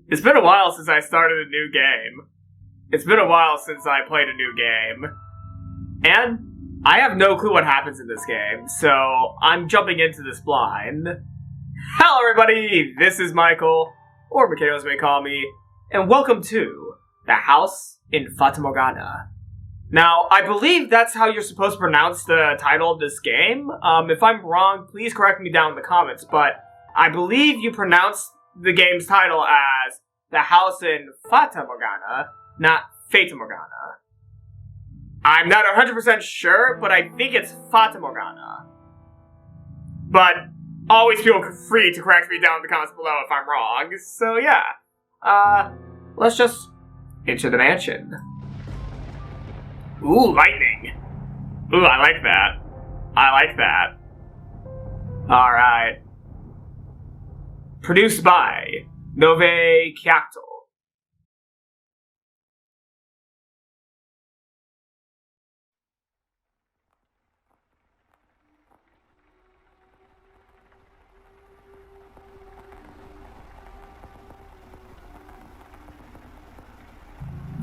It's been a while since I started a new game. It's been a while since I played a new game. And I have no clue what happens in this game, so I'm jumping into this blind. Hello everybody, this is Michael, or Mikhail may call me, and welcome to The House in Fata Morgana. Now, I believe that's how you're supposed to pronounce the title of this game. If I'm wrong, please correct me down in the comments, but I believe you pronounce the game's title as The House in Fata Morgana, not Fata Morgana. I'm not 100% sure, but I think it's Fata Morgana. But always feel free to correct me down in the comments below if I'm wrong. So yeah, let's just enter the mansion. Ooh, lightning. Ooh, I like that. I like that. Alright. Produced by Nove Chiacto.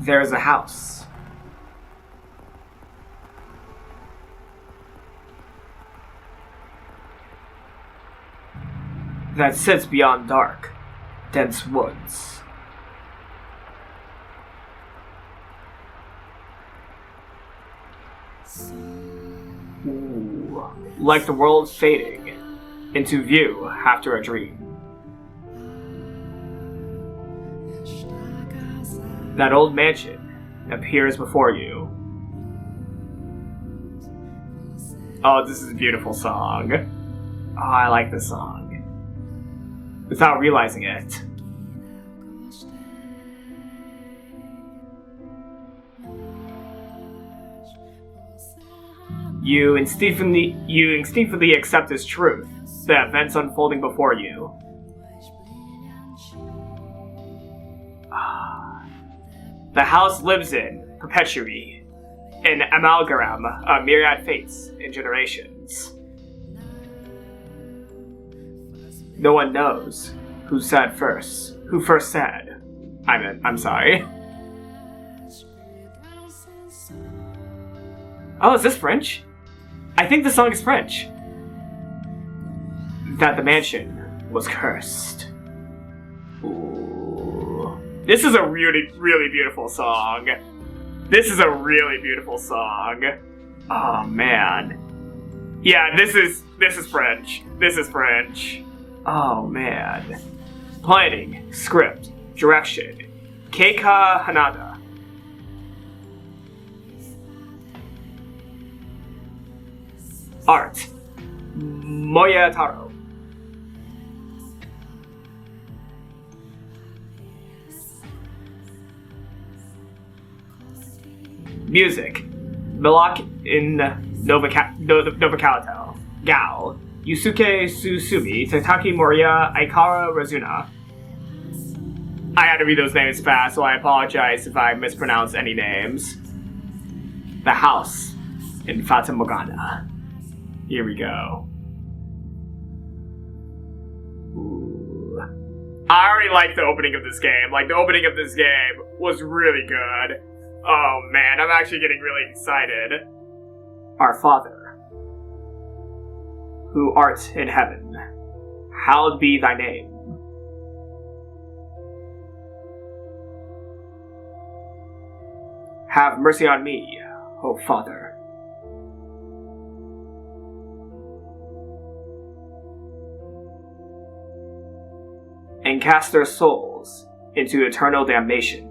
There's a house. That sits beyond dark, dense woods. Ooh, like the world fading into view after a dream. That old mansion appears before you. Oh, this is a beautiful song. Oh, I like this song. Without realizing it. You instinctively accept as truth the events unfolding before you. The house lives in perpetuity, an amalgam of myriad fates and generations. No one knows who first said. I'm sorry. Oh, is this French? I think the song is French. That the mansion was cursed. Ooh. This is a really, really beautiful song. This is a really beautiful song. Oh man. Yeah, this is French. This is French. Oh man. Planning, script, direction, Keika Hanada. Art, Moya Taro. Music, Milok in Nova Calico, Gal, Yusuke Susumi, Tataki Moriya, Aikara Razuna. I had to read those names fast, so I apologize if I mispronounce any names. The House in Fata Morgana. Here we go. Ooh. I already like the opening of this game. Like, the opening of this game was really good. Oh man, I'm actually getting really excited. Our Father, who art in heaven, hallowed be thy name. Have mercy on me, O Father. And cast their souls into eternal damnation.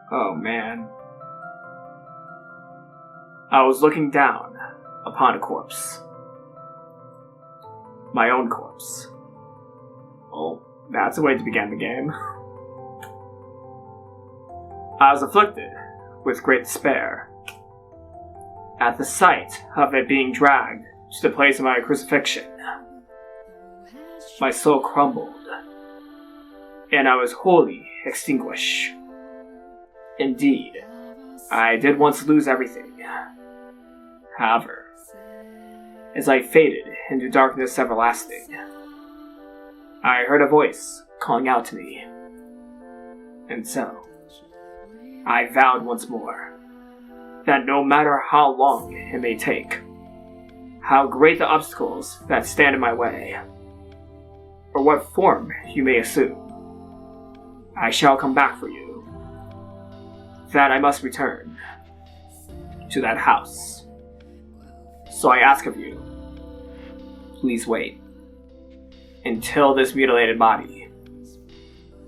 Oh man. I was looking down upon a corpse. My own corpse. Well, that's a way to begin the game. I was afflicted with great despair at the sight of it being dragged to the place of my crucifixion. My soul crumbled, and I was wholly extinguished. Indeed, I did once lose everything. However, as I faded into darkness everlasting. I heard a voice calling out to me. And so, I vowed once more that no matter how long it may take, how great the obstacles that stand in my way, or what form you may assume, I shall come back for you. That I must return to that house. So I ask of you, please wait until this mutilated body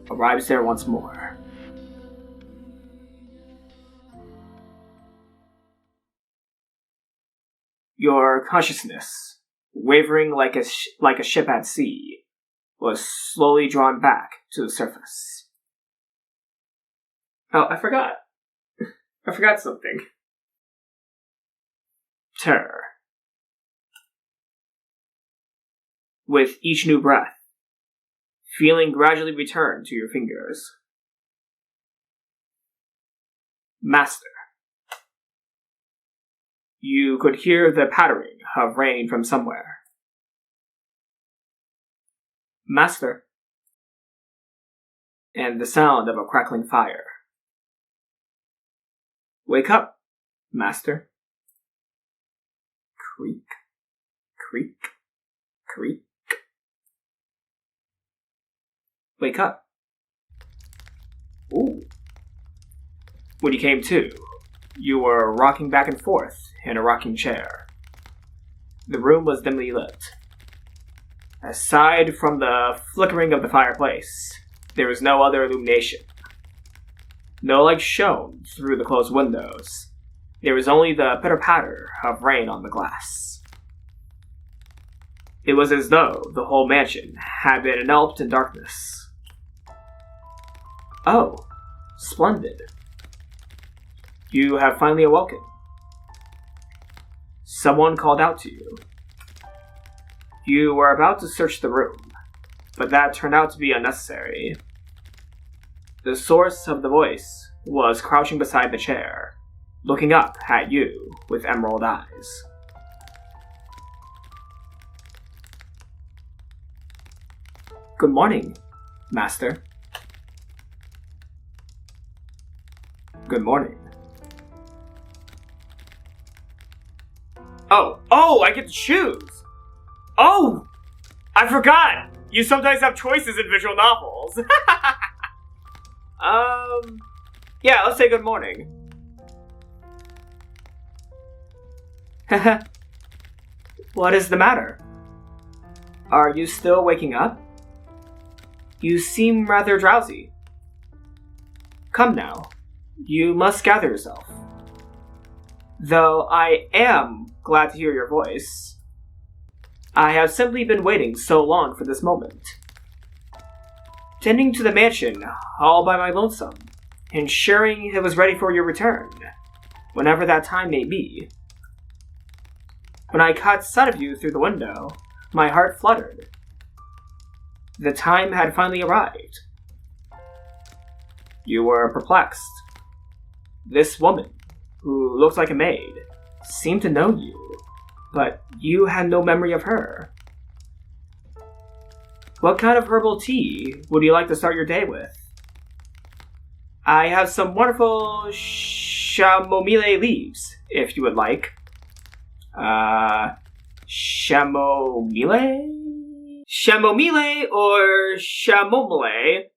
arrives there once more. Your consciousness, wavering like a ship at sea, was slowly drawn back to the surface. Oh, I forgot. I forgot something. Terror. With each new breath, feeling gradually return to your fingers. Master. You could hear the pattering of rain from somewhere. Master. And the sound of a crackling fire. Wake up, Master. Creak, creak, creak. Wake up. Ooh. When you came to, you were rocking back and forth in a rocking chair. The room was dimly lit. Aside from the flickering of the fireplace, there was no other illumination. No light shone through the closed windows. There was only the pitter-patter of rain on the glass. It was as though the whole mansion had been enveloped in darkness. Oh, splendid. You have finally awoken. Someone called out to you. You were about to search the room, but that turned out to be unnecessary. The source of the voice was crouching beside the chair, looking up at you with emerald eyes. Good morning, Master. Good morning. Oh, I get to choose! Oh! I forgot! You sometimes have choices in visual novels. Yeah, let's say good morning. What is the matter? Are you still waking up? You seem rather drowsy. Come now, you must gather yourself. Though I am glad to hear your voice. I have simply been waiting so long for this moment. Tending to the mansion all by my lonesome, ensuring it was ready for your return, whenever that time may be. When I caught sight of you through the window, my heart fluttered. The time had finally arrived. You were perplexed. This woman, who looked like a maid, seemed to know you, but you had no memory of her. What kind of herbal tea would you like to start your day with? I have some wonderful chamomile leaves, if you would like. Chamomile? Chamomile or chamomile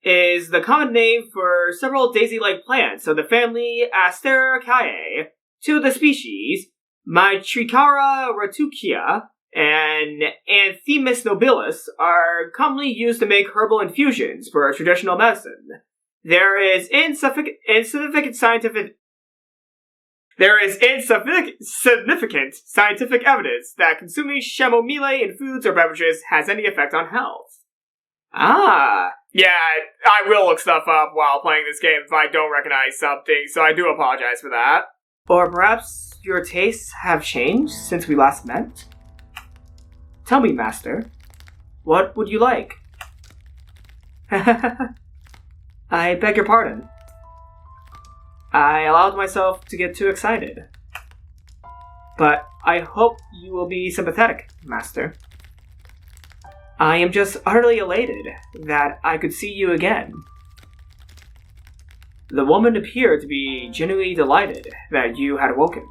is the common name for several daisy-like plants of the family Asteraceae, two of the species, Mitricara ratucia and Anthemis nobilis, are commonly used to make herbal infusions for traditional medicine. There is insignificant scientific evidence that consuming chamomile in foods or beverages has any effect on health. Ah. Yeah, I will look stuff up while playing this game if I don't recognize something, so I do apologize for that. Or perhaps your tastes have changed since we last met? Tell me, Master, what would you like? I beg your pardon. I allowed myself to get too excited. but I hope you will be sympathetic, Master. I am just utterly elated that I could see you again. The woman appeared to be genuinely delighted that you had woken,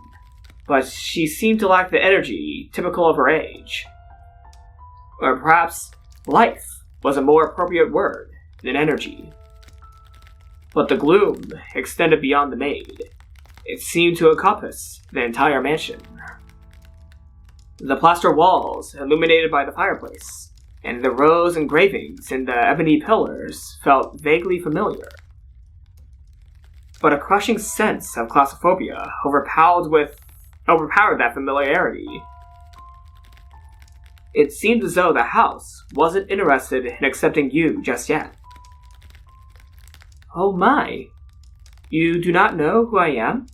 but she seemed to lack the energy typical of her age. Or perhaps life was a more appropriate word than energy. But the gloom extended beyond the maid. It seemed to encompass the entire mansion. The plaster walls, illuminated by the fireplace, and the rose engravings in the ebony pillars felt vaguely familiar. But a crushing sense of claustrophobia overpowered that familiarity. It seemed as though the house wasn't interested in accepting you just yet. Oh my! You do not know who I am?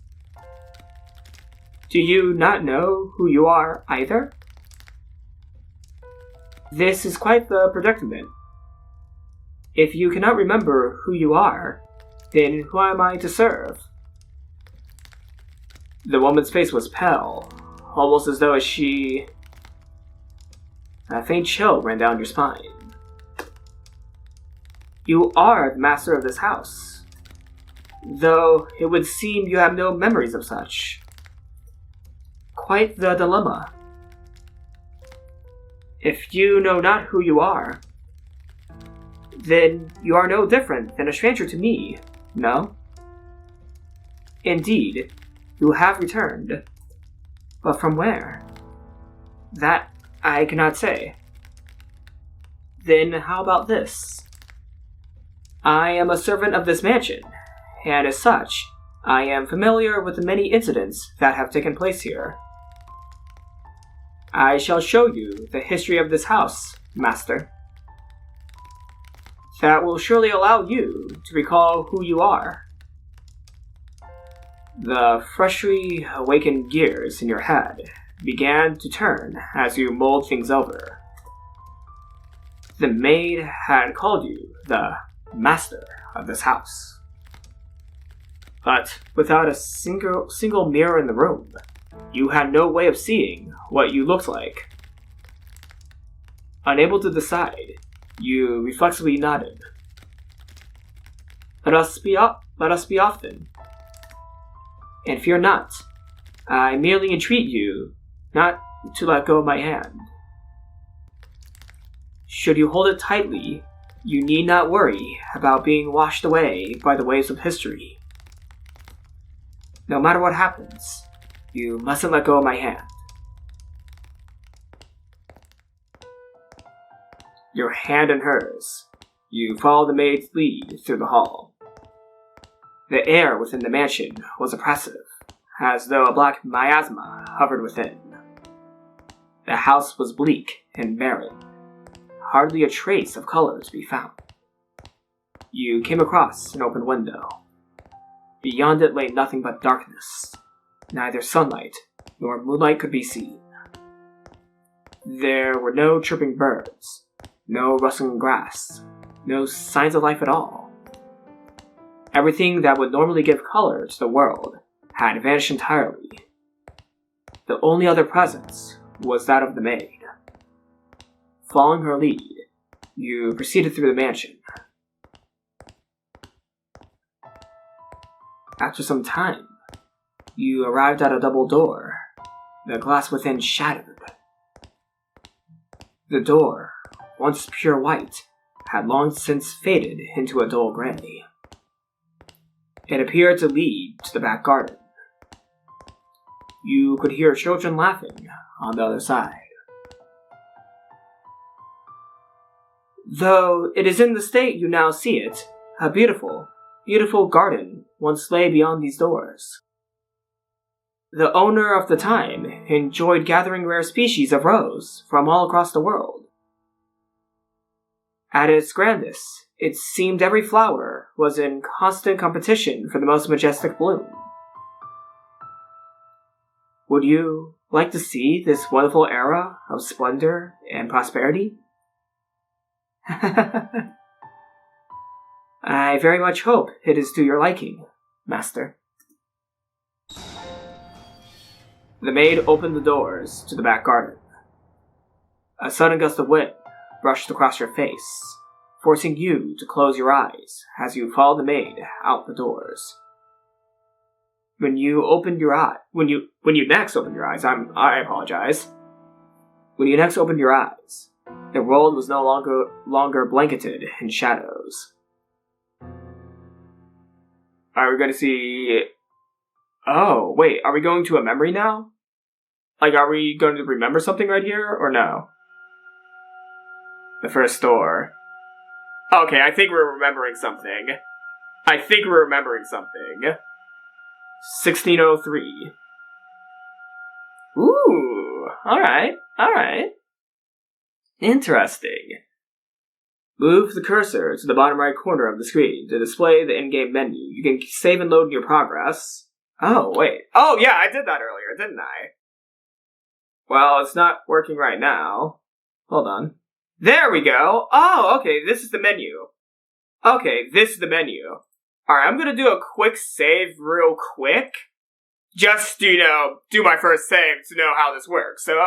Do you not know who you are either? This is quite the predicament. If you cannot remember who you are, then who am I to serve? The woman's face was pale, almost as though she... A faint chill ran down your spine. You are the master of this house, though it would seem you have no memories of such. Quite the dilemma. If you know not who you are, then you are no different than a stranger to me, no? Indeed, you have returned. But from where? That I cannot say. Then how about this? I am a servant of this mansion, and as such, I am familiar with the many incidents that have taken place here. I shall show you the history of this house, Master. That will surely allow you to recall who you are. The freshly awakened gears in your head began to turn as you mulled things over. The maid had called you the master of this house. But without a single mirror in the room, you had no way of seeing what you looked like. Unable to decide, you reflexively nodded. Let us be off then. And fear not, I merely entreat you not to let go of my hand. Should you hold it tightly, you need not worry about being washed away by the waves of history. No matter what happens, you mustn't let go of my hand. Your hand in hers, you follow the maid's lead through the hall. The air within the mansion was oppressive, as though a black miasma hovered within. The house was bleak and barren, hardly a trace of color to be found. You came across an open window. Beyond it lay nothing but darkness. Neither sunlight nor moonlight could be seen. There were no chirping birds, no rustling grass, no signs of life at all. Everything that would normally give color to the world had vanished entirely. The only other presence was that of the maid. Following her lead, you proceeded through the mansion. After some time, you arrived at a double door, the glass within shattered. The door, once pure white, had long since faded into a dull gray. It appeared to lead to the back garden. You could hear children laughing on the other side. Though it is in the state you now see it, a beautiful, beautiful garden once lay beyond these doors. The owner of the time enjoyed gathering rare species of rose from all across the world. At its grandest, it seemed every flower was in constant competition for the most majestic bloom. Would you like to see this wonderful era of splendor and prosperity? I very much hope it is to your liking, Master. The maid opened the doors to the back garden. A sudden gust of wind brushed across your face, forcing you to close your eyes as you followed the maid out the doors. When you next opened your eyes, When you next opened your eyes, the world was no longer blanketed in shadows. Are we going to see... Oh, wait, are we going to a memory now? Like, are we going to remember something right here, or no? The first door. Okay, I think we're remembering something. 1603. Ooh, alright. Interesting. Move the cursor to the bottom right corner of the screen to display the in-game menu. You can save and load your progress. Oh, wait. Oh, yeah, I did that earlier, didn't I? Well, it's not working right now. Hold on. There we go! Oh, okay, this is the menu. Alright, I'm gonna do a quick save real quick. Just, do my first save to know how this works. So,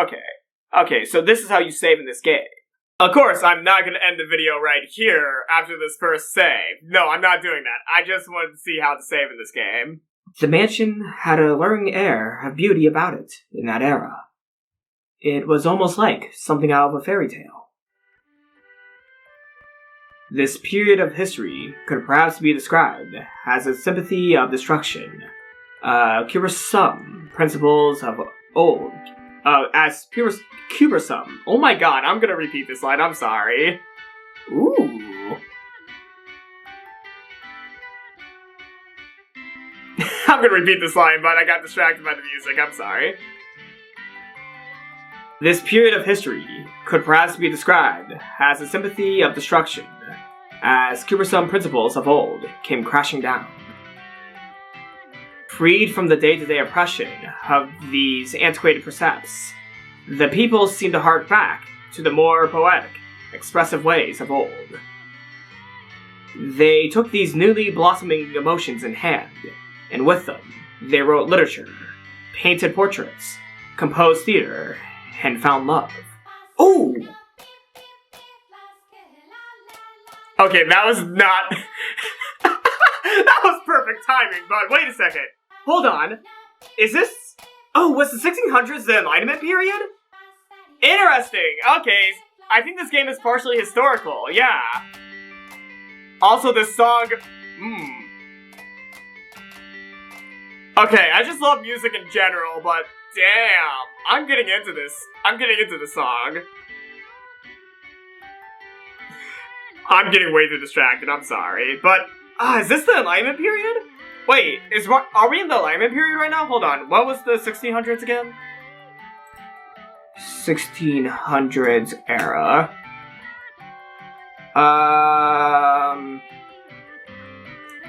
okay, so this is how you save in this game. Of course, I'm not going to end the video right here after this first save. No, I'm not doing that. I just wanted to see how to save in this game. The mansion had a alluring air of beauty about it in that era. It was almost like something out of a fairy tale. This period of history could perhaps be described as a sympathy of destruction. Cumbersome principles of old. Cumbersome. Oh my god, I'm gonna repeat this line, I'm sorry. Ooh. I'm gonna repeat this line, but I got distracted by the music, I'm sorry. This period of history could perhaps be described as a sympathy of destruction, as cumbersome principles of old came crashing down. Freed from the day-to-day oppression of these antiquated precepts, the people seemed to hark back to the more poetic, expressive ways of old. They took these newly blossoming emotions in hand, and with them, they wrote literature, painted portraits, composed theater, and found love. Ooh! Okay, that was not... that was perfect timing, but wait a second. Hold on. Is this... Oh, was the 1600s the Enlightenment period? Interesting. Okay, I think this game is partially historical, yeah. Also, this song... Okay, I just love music in general, but damn, I'm getting into this. I'm getting into the song. I'm getting way too distracted, I'm sorry. But, is this the Enlightenment period? Wait, are we in the Enlightenment period right now? Hold on, what was the 1600s again? 1600s era.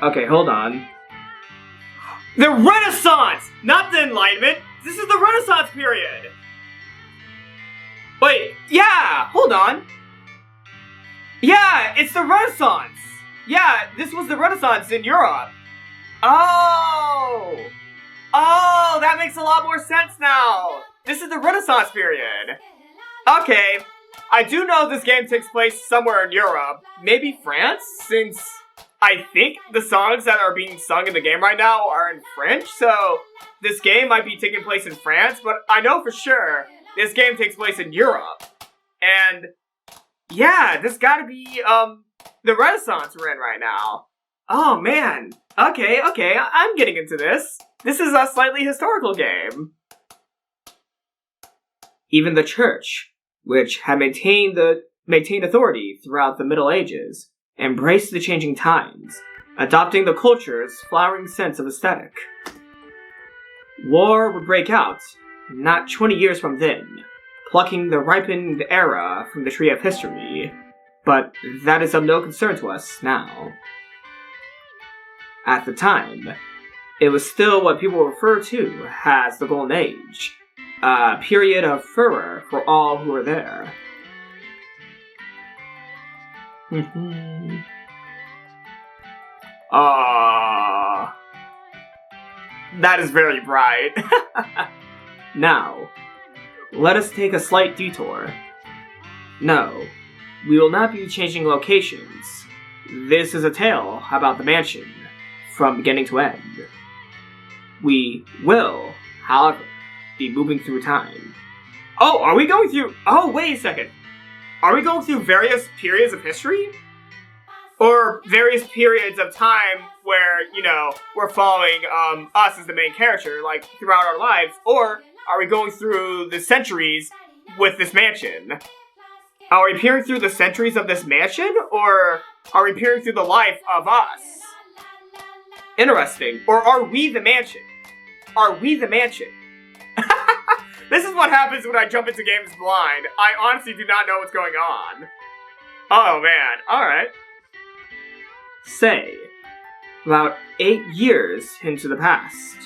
Okay, hold on. The Renaissance! Not the Enlightenment! This is the Renaissance period! Wait, yeah! Hold on! Yeah, it's the Renaissance! Yeah, this was the Renaissance in Europe. Oh! Oh, that makes a lot more sense now! This is the Renaissance period. Okay, I do know this game takes place somewhere in Europe. Maybe France, since I think the songs that are being sung in the game right now are in French, so this game might be taking place in France, but I know for sure this game takes place in Europe. And yeah, this gotta be, the Renaissance we're in right now. Oh man, okay, I'm getting into this. This is a slightly historical game. Even the church, which had maintained authority throughout the Middle Ages, embraced the changing times, adopting the culture's flowering sense of aesthetic. War would break out, not 20 years from then, plucking the ripened era from the tree of history, but that is of no concern to us now. At the time, it was still what people refer to as the Golden Age, a period of furor for all who were there. That is very bright. Now, let us take a slight detour. No, we will not be changing locations. This is a tale about the mansion, from beginning to end. We will, however, be moving through time. Oh, are we going through... Oh, wait a second. Are we going through various periods of history? Or various periods of time where, we're following us as the main character, like, throughout our lives? Or are we going through the centuries with this mansion? Are we peering through the centuries of this mansion? Or are we peering through the life of us? Interesting. Or are we the mansion? Are we the mansion? This is what happens when I jump into games blind. I honestly do not know what's going on. Oh man, alright. Say, about 8 years into the past,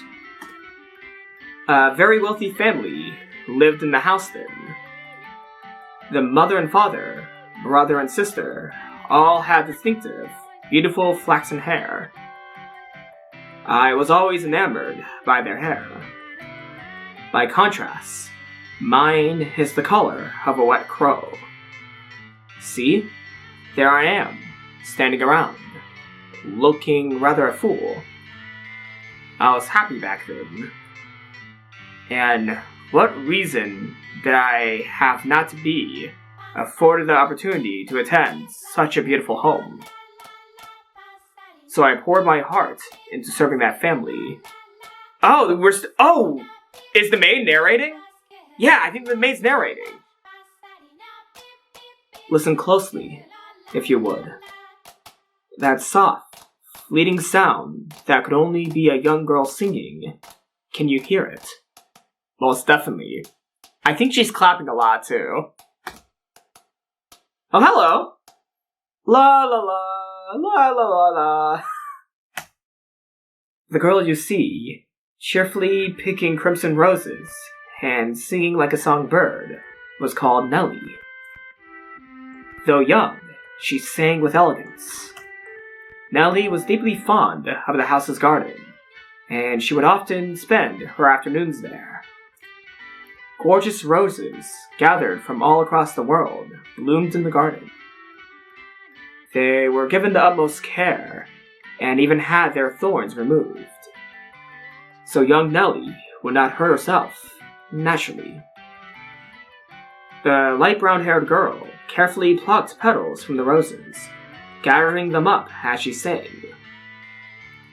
a very wealthy family lived in the house then. The mother and father, brother and sister, all had distinctive, beautiful flaxen hair. I was always enamored by their hair. By contrast, mine is the color of a wet crow. See, there I am, standing around, looking rather a fool. I was happy back then. And what reason did I have not to be afforded the opportunity to attend such a beautiful home? So I poured my heart into serving that family. Oh, is the maid narrating? Yeah, I think the maid's narrating. Listen closely, if you would. That soft, fleeting sound that could only be a young girl singing. Can you hear it? Most definitely. I think she's clapping a lot, too. Oh, hello! La la la, la la la la. The girl you see, cheerfully picking crimson roses and singing like a songbird, was called Nellie. Though young, she sang with elegance. Nellie was deeply fond of the house's garden, and she would often spend her afternoons there. Gorgeous roses, gathered from all across the world, bloomed in the garden. They were given the utmost care, and even had their thorns removed. So young Nellie would not hurt herself, naturally. The light brown-haired girl carefully plucked petals from the roses, gathering them up as she sang.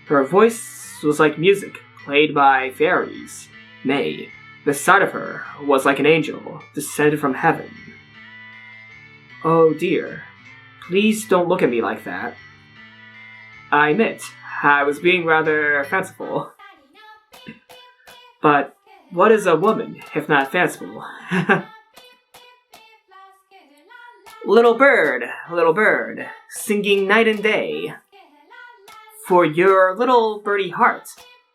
Her voice was like music played by fairies. Nay, the sight of her was like an angel descended from heaven. Oh dear, please don't look at me like that. I admit, I was being rather fanciful. But what is a woman, if not fanciful? Little bird, singing night and day. For your little birdie heart,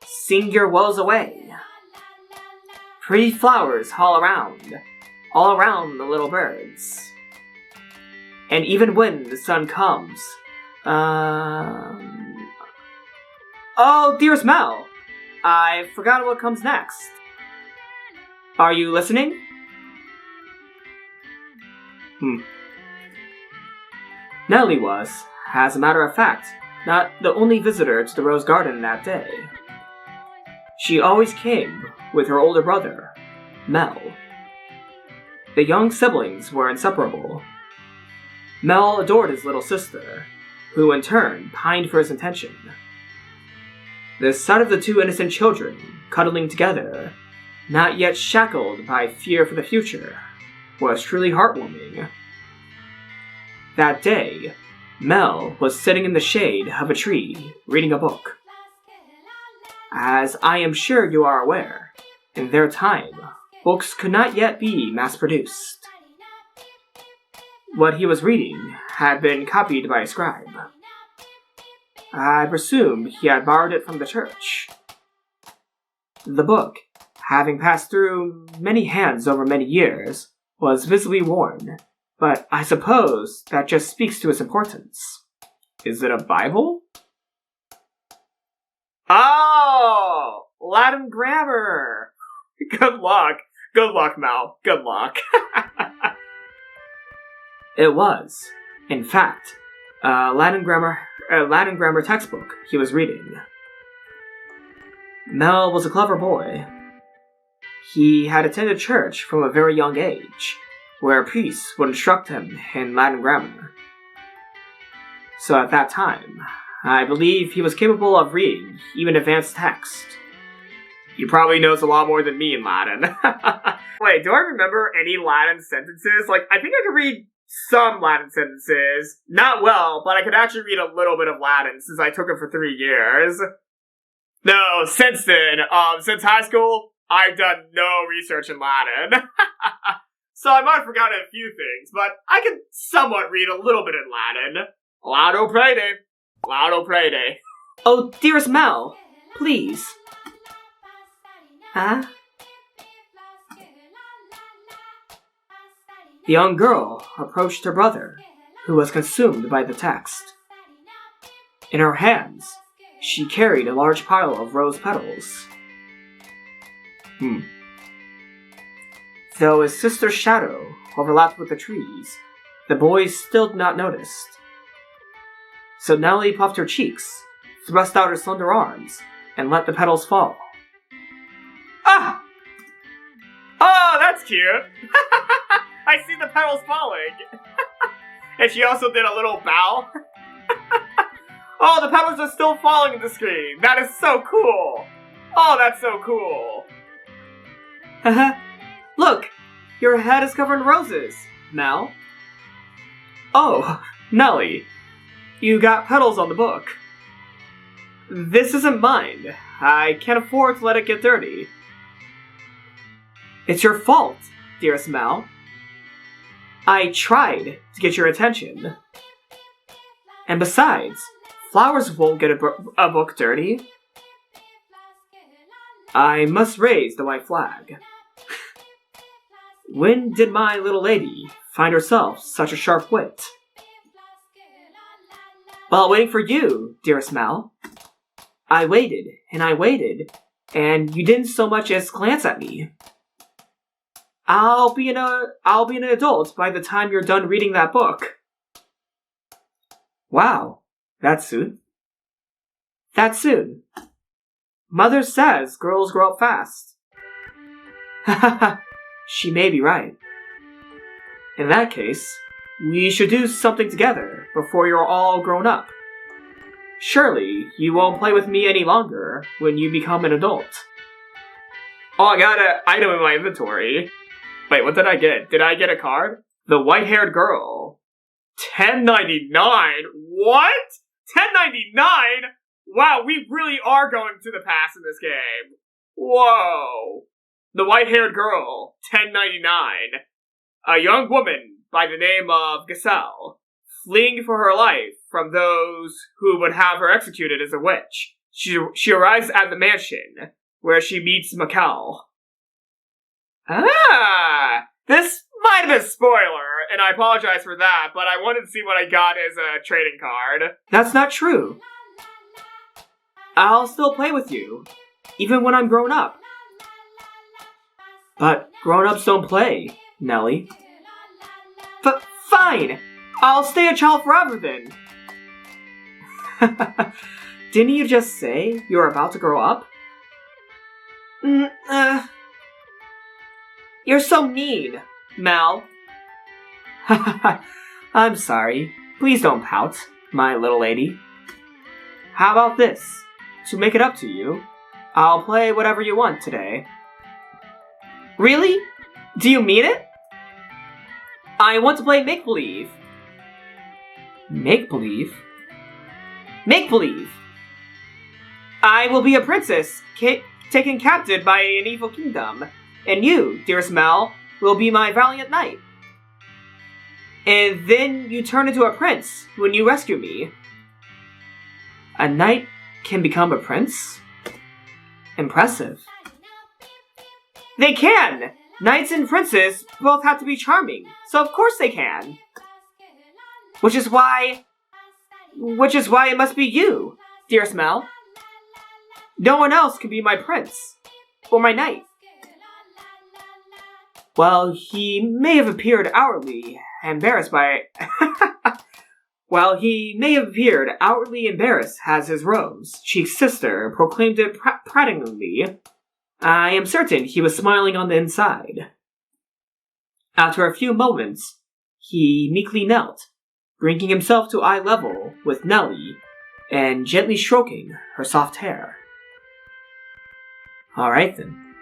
sing your woes away. Pretty flowers all around the little birds. And even when the sun comes, Oh, dearest Mell, I forgot what comes next. Are you listening? Nellie was, as a matter of fact, not the only visitor to the rose garden that day. She always came with her older brother, Mell. The young siblings were inseparable. Mell adored his little sister, who in turn pined for his attention. The sight of the two innocent children cuddling together, not yet shackled by fear for the future, was truly heartwarming. That day, Mell was sitting in the shade of a tree, reading a book. As I am sure you are aware, in their time, books could not yet be mass-produced. What he was reading had been copied by a scribe. I presume he had borrowed it from the church. The book, having passed through many hands over many years, was visibly worn, but I suppose that just speaks to its importance. Is it a Bible? Oh! Latin grammar! Good luck. Good luck, Mell. Good luck. It was, in fact, a Latin grammar textbook he was reading. Mell was a clever boy. He had attended church from a very young age, where priests would instruct him in Latin grammar. So at that time, I believe he was capable of reading even advanced text. He probably knows a lot more than me in Latin. Wait, do I remember any Latin sentences? Like, I think I could read some Latin sentences. Not well, but I could actually read a little bit of Latin since I took it for 3 years. No, since then, since high school, I've done no research in Latin. So I might have forgotten a few things, but I can somewhat read a little bit in Latin. Laudo prede. Laudo prede. Oh, dearest Mell, please. Huh? The young girl approached her brother, who was consumed by the text. In her hands, she carried a large pile of rose petals. Though his sister's shadow overlapped with the trees, the boy still did not notice. So Nellie puffed her cheeks, thrust out her slender arms, and let the petals fall. Ah! Oh, that's cute! I see the petals falling! And she also did a little bow. Oh, the petals are still falling in the screen! That is so cool! Oh, that's so cool! Haha, look! Your head is covered in roses, Mell. Oh, Nellie, you got petals on the book. This isn't mine. I can't afford to let it get dirty. It's your fault, dearest Mell. I tried to get your attention. And besides, flowers won't get a book dirty. I must raise the white flag. When did my little lady find herself such a sharp wit? While waiting for you, dearest Mell, I waited, and you didn't so much as glance at me. I'll be an adult by the time you're done reading that book. Wow, that's soon. That's soon. Mother says girls grow up fast. Hahaha, she may be right. In that case, we should do something together before you're all grown up. Surely you won't play with me any longer when you become an adult. Oh, I got an item in my inventory. Wait, what did I get? Did I get a card? The white-haired girl. 10.99? What? 10.99? Wow, we really are going to the past in this game. Whoa. The white-haired girl. 10.99. A young woman by the name of Gazelle, fleeing for her life from those who would have her executed as a witch. She arrives at the mansion, where she meets Mell. Ah! This might have been a spoiler, and I apologize for that, but I wanted to see what I got as a trading card. That's not true. I'll still play with you, even when I'm grown up. But grown-ups don't play, Nellie. Fine! I'll stay a child forever then. Didn't you just say you're about to grow up? You're so mean, Mell. I'm sorry. Please don't pout, my little lady. How about this? To make it up to you, I'll play whatever you want today. Really? Do you mean it? I want to play make-believe. Make-believe? Make-believe! I will be a princess taken captive by an evil kingdom, and you, dearest Mell, will be my valiant knight. And then you turn into a prince when you rescue me. A knight can become a prince? Impressive. They can! Knights and princes both have to be charming, so of course they can. Which is why it must be you, dearest Mell. No one else can be my prince, or my knight. While he may have appeared outwardly embarrassed as his rose-cheeked sister proclaimed it prattlingly, I am certain he was smiling on the inside. After a few moments, he meekly knelt, bringing himself to eye level with Nellie and gently stroking her soft hair. All right then.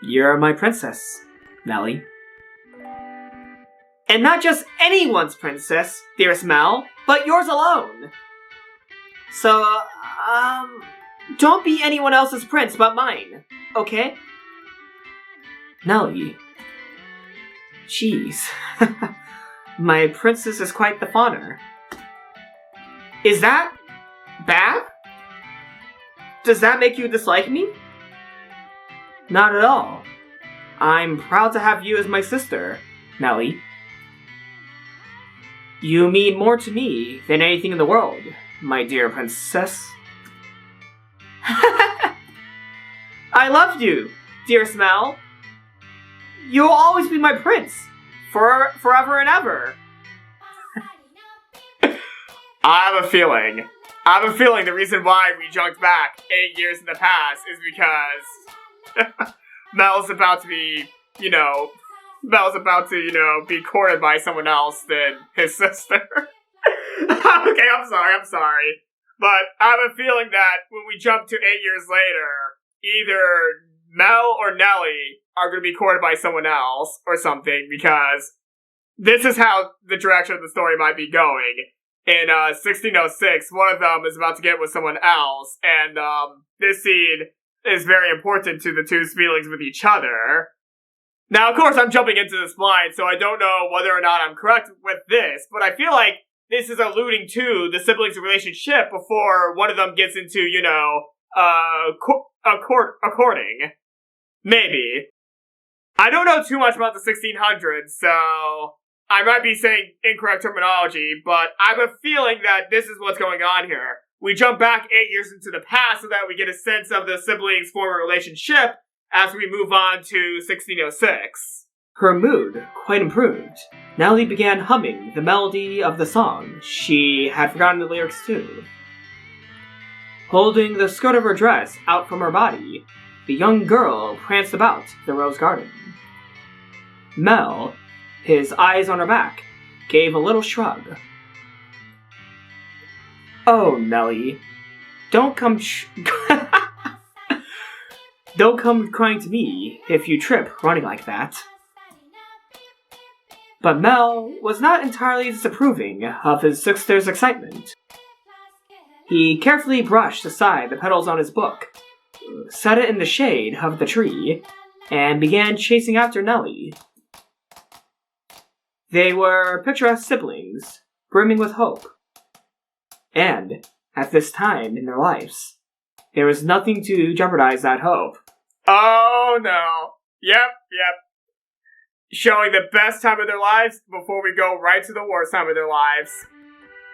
You're my princess, Nellie. And not just anyone's princess, dearest Mell, but yours alone. So, don't be anyone else's prince but mine, okay? Nellie. Jeez. My princess is quite the fawner. Is that bad? Does that make you dislike me? Not at all. I'm proud to have you as my sister, Nellie. You mean more to me than anything in the world, my dear princess. I love you, dearest Mell. You'll always be my prince, forever and ever. I have a feeling the reason why we jumped back 8 years in the past is because Mel's about to be, be courted by someone else than his sister. Okay, I'm sorry. But I have a feeling that when we jump to 8 years later, either Mell or Nellie are going to be courted by someone else or something, because this is how the direction of the story might be going. In 1606, one of them is about to get with someone else, and this scene is very important to the two's feelings with each other. Now, of course, I'm jumping into this blind, so I don't know whether or not I'm correct with this, but I feel like this is alluding to the siblings' relationship before one of them gets into, courting. Maybe. I don't know too much about the 1600s, so I might be saying incorrect terminology, but I have a feeling that this is what's going on here. We jump back 8 years into the past so that we get a sense of the siblings' former relationship as we move on to 1606. Her mood quite improved. Nellie began humming the melody of the song. She had forgotten the lyrics too. Holding the skirt of her dress out from her body, the young girl pranced about the rose garden. Mell, his eyes on her back, gave a little shrug. Oh, Nellie, don't come crying to me if you trip running like that. But Mell was not entirely disapproving of his sister's excitement. He carefully brushed aside the petals on his book, set it in the shade of the tree, and began chasing after Nellie. They were picturesque siblings, brimming with hope. And, at this time in their lives, there was nothing to jeopardize that hope. Oh no. Yep. Showing the best time of their lives before we go right to the worst time of their lives.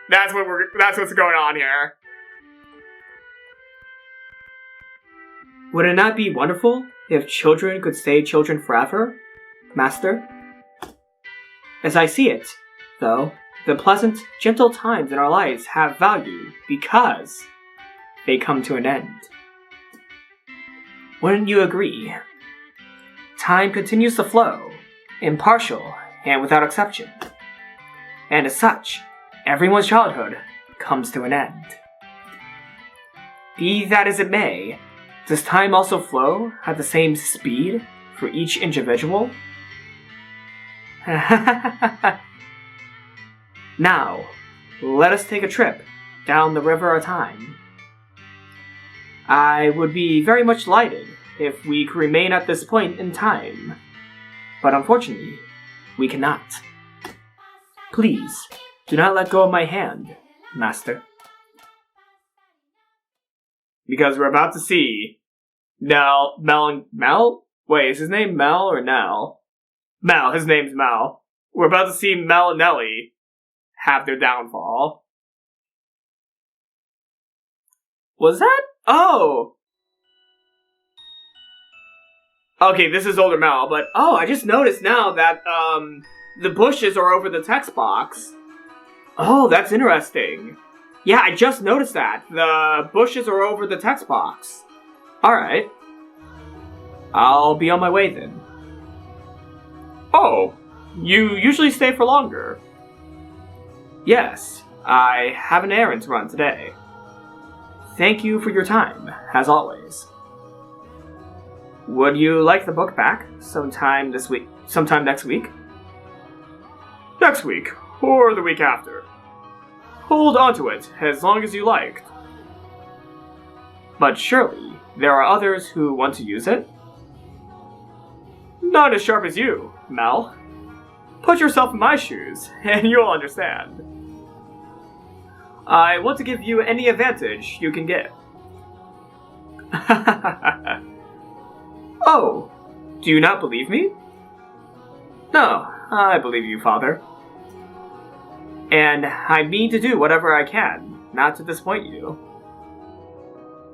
That's what's going on here. Would it not be wonderful if children could stay children forever, Master? As I see it, though, the pleasant, gentle times in our lives have value because they come to an end. Wouldn't you agree? Time continues to flow, impartial and without exception. And as such, everyone's childhood comes to an end. Be that as it may, does time also flow at the same speed for each individual? Now, let us take a trip down the river of time. I would be very much delighted if we could remain at this point in time, but unfortunately, we cannot. Please, do not let go of my hand, Master. Because we're about to see Mell? Wait, is his name Mell or Nell? Mell, his name's Mell. We're about to see Mell and Nellie have their downfall. Was that? Oh! Okay, this is older Mell, but I just noticed now that the bushes are over the text box. Oh, that's interesting. Yeah, I just noticed that. The bushes are over the text box. Alright. I'll be on my way then. Oh, you usually stay for longer. Yes, I have an errand to run today. Thank you for your time, as always. Would you like the book back sometime next week? Next week, or the week after. Hold on to it as long as you liked. But surely, there are others who want to use it? Not as sharp as you, Mell. Put yourself in my shoes, and you'll understand. I want to give you any advantage you can get. Oh, do you not believe me? No, I believe you, Father. And I mean to do whatever I can, not to disappoint you.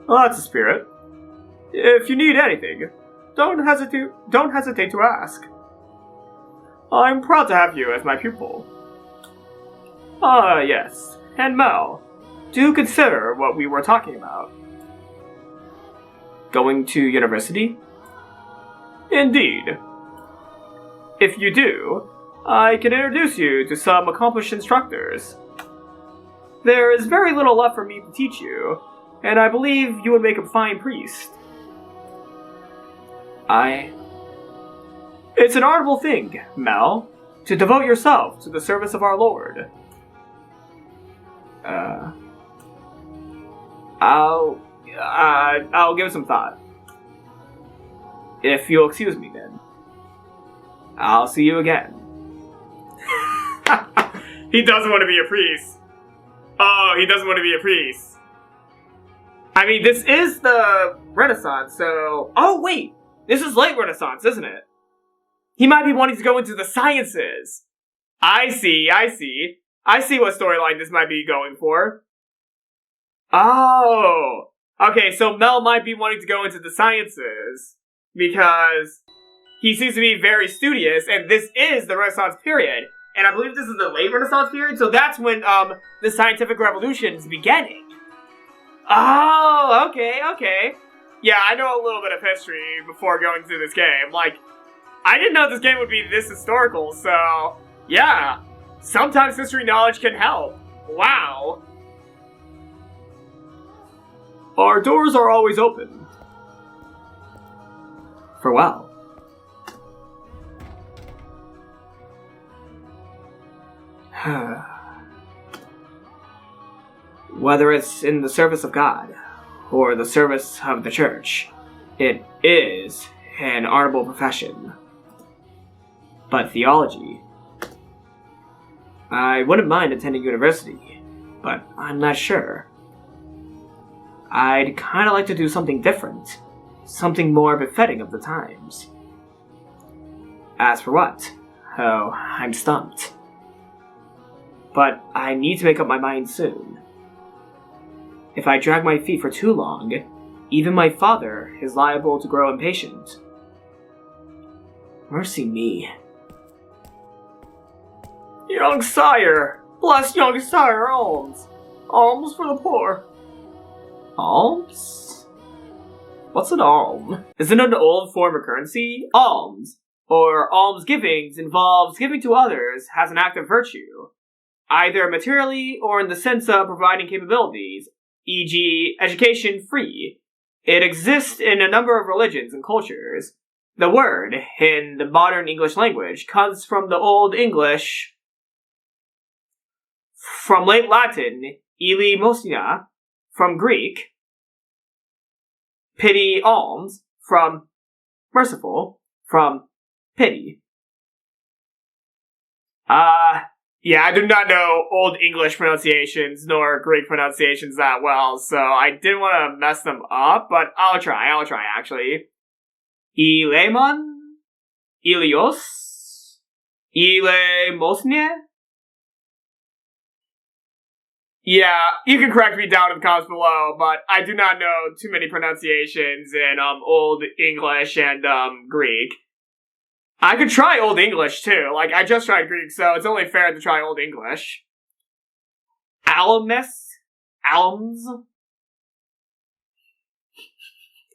Well, that's a spirit. If you need anything, don't hesitate to ask. I'm proud to have you as my pupil. Yes. And Mell, do consider what we were talking about. Going to university? Indeed. If you do, I can introduce you to some accomplished instructors. There is very little left for me to teach you, and I believe you would make a fine priest. It's an honorable thing, Mell, to devote yourself to the service of our Lord. I'll give it some thought. If you'll excuse me, then. I'll see you again. He doesn't want to be a priest. Oh, he doesn't want to be a priest. I mean, this is the Renaissance, so... Oh, wait! This is late Renaissance, isn't it? He might be wanting to go into the sciences. I see. I see what storyline this might be going for. Oh! Okay, so Mell might be wanting to go into the sciences because he seems to be very studious, and this is the Renaissance period. And I believe this is the late Renaissance period, so that's when the scientific revolution is beginning. Oh, okay. Yeah, I know a little bit of history before going through this game. Like, I didn't know this game would be this historical, so yeah. Sometimes history knowledge can help. Wow. Our doors are always open. Farewell. Whether it's in the service of God or the service of the church, it is an honorable profession. But theology... I wouldn't mind attending university, but I'm not sure. I'd kinda like to do something different. Something more befitting of the times. As for what? Oh, I'm stumped. But I need to make up my mind soon. If I drag my feet for too long, even my father is liable to grow impatient. Mercy me. Young sire! Bless young sire alms! Alms for the poor. Alms? What's an alm? Is it an old form of currency? Alms, or almsgivings, involves giving to others as an act of virtue, either materially or in the sense of providing capabilities, e.g., education free. It exists in a number of religions and cultures. The word, in the modern English language, comes from the Old English, from late Latin, eleemosina, from Greek, pity alms, from merciful, from pity. Yeah, I do not know Old English pronunciations nor Greek pronunciations that well, so I didn't want to mess them up, but I'll try actually. Ilemon? Ilios? Ilemosnia? Yeah, you can correct me down in the comments below, but I do not know too many pronunciations in Old English and Greek. I could try Old English too. Like, I just tried Greek, so it's only fair to try Old English. Alums?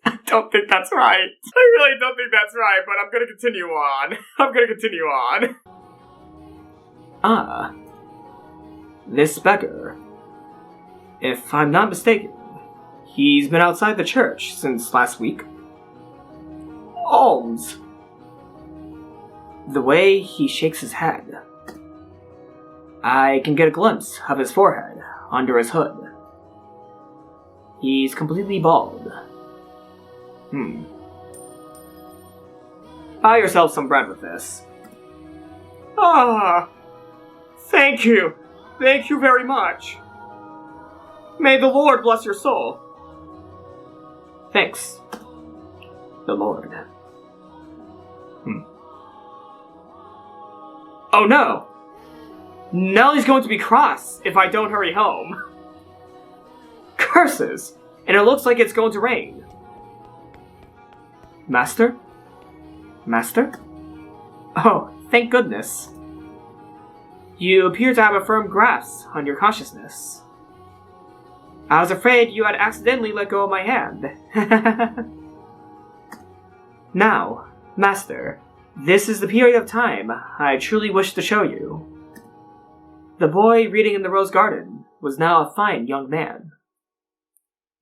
I don't think that's right. I really don't think that's right, but I'm gonna continue on. Ah. This beggar. If I'm not mistaken, he's been outside the church since last week. Alms. The way he shakes his head. I can get a glimpse of his forehead under his hood. He's completely bald. Buy yourself some bread with this. Ah, thank you. Thank you very much. May the Lord bless your soul. Thanks. The Lord. Oh no! Nellie's going to be cross if I don't hurry home. Curses! And it looks like it's going to rain. Master? Master? Oh, thank goodness. You appear to have a firm grasp on your consciousness. I was afraid you had accidentally let go of my hand. Now, Master, this is the period of time I truly wish to show you. The boy reading in the rose garden was now a fine young man.